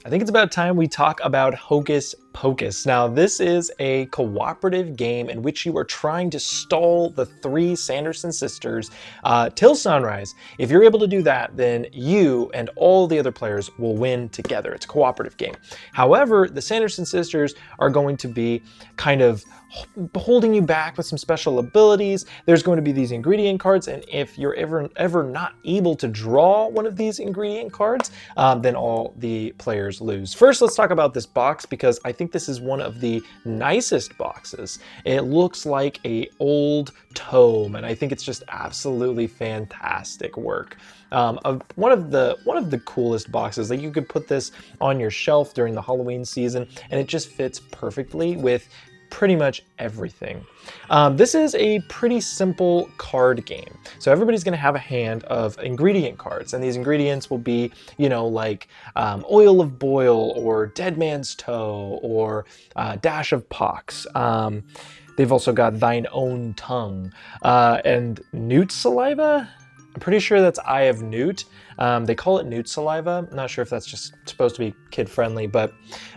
I think it's about time we talk about Hocus Pocus. Now, this is a cooperative game in which you are trying to stall the three Sanderson sisters till sunrise. If you're able to do that, then you and all the other players will win together. It's a cooperative game. However, the Sanderson sisters are going to be kind of holding you back with some special abilities. There's going to be these ingredient cards, and if you're ever not able to draw one of these ingredient cards, then all the players lose. First, let's talk about this box, because I think this is one of the nicest boxes. It looks like an old tome, and I think it's just absolutely fantastic work. One of the coolest boxes. Like, you could put this on your shelf during the Halloween season, and it just fits perfectly with pretty much everything. This is a pretty simple card game. So everybody's going to have a hand of ingredient cards, and these ingredients will be, you know, like oil of boil, or dead man's toe, or dash of pox. They've also got thine own tongue, and newt saliva. I'm pretty sure that's eye of newt. They call it newt saliva. I'm not sure if that's just supposed to be kid friendly, but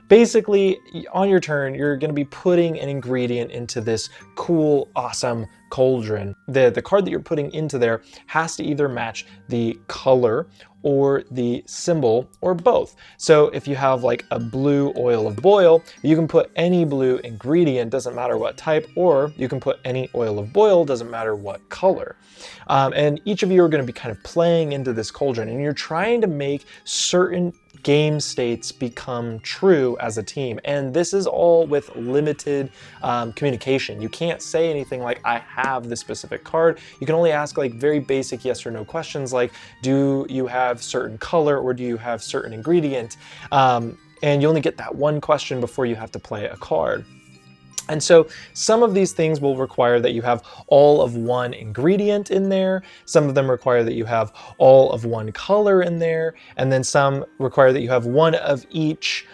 basically on your turn, you're going to be putting an ingredient into this cool, awesome cauldron. The card that you're putting into there has to either match the color or the symbol, or both. So if you have like a blue oil of boil, you can put any blue ingredient, doesn't matter what type, or you can put any oil of boil, doesn't matter what color. And each of you are going to be kind of playing into this cauldron, and you're trying to make certain game states become true as a team. And this is all with limited communication. You can't say anything like, I have this specific card. You can only ask like very basic yes or no questions, like, do you have certain color, or do you have certain ingredient? And you only get that one question before you have to play a card. And so some of these things will require that you have all of one ingredient in there. Some of them require that you have all of one color in there. And then some require that you have one of each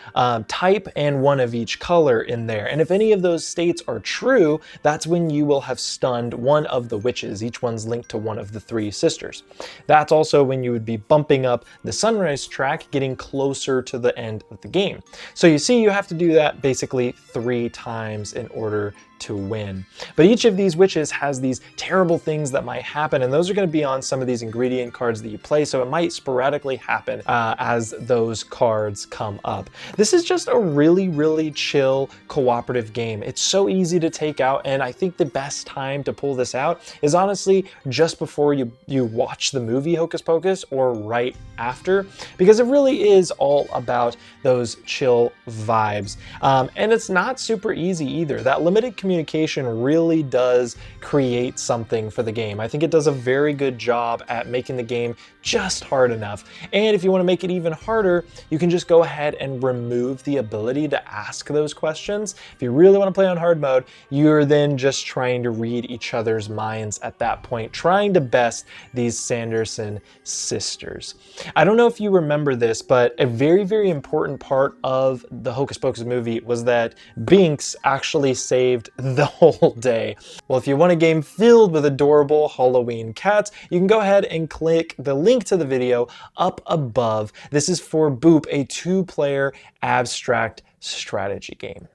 type and one of each color in there. And if any of those states are true, that's when you will have stunned one of the witches. Each one's linked to one of the three sisters. That's also when you would be bumping up the sunrise track, getting closer to the end of the game. So you see, you have to do that basically 3 times in order to win. But each of these witches has these terrible things that might happen, and those are going to be on some of these ingredient cards that you play, so it might sporadically happen as those cards come up. This is just a really, really chill cooperative game. It's so easy to take out, and I think the best time to pull this out is honestly just before you watch the movie Hocus Pocus, or right after, because it really is all about those chill vibes. And it's not super easy either. That limited communication really does create something for the game. I think it does a very good job at making the game just hard enough. And if you want to make it even harder, you can just go ahead and remove the ability to ask those questions. If you really want to play on hard mode, you're then just trying to read each other's minds at that point, trying to best these Sanderson sisters. I don't know if you remember this, but a very, very important part of the Hocus Pocus movie was that Binks actually saved the whole day. Well, if you want a game filled with adorable Halloween cats, you can go ahead and click the link to the video up above. This is for Boop, a 2-player abstract strategy game.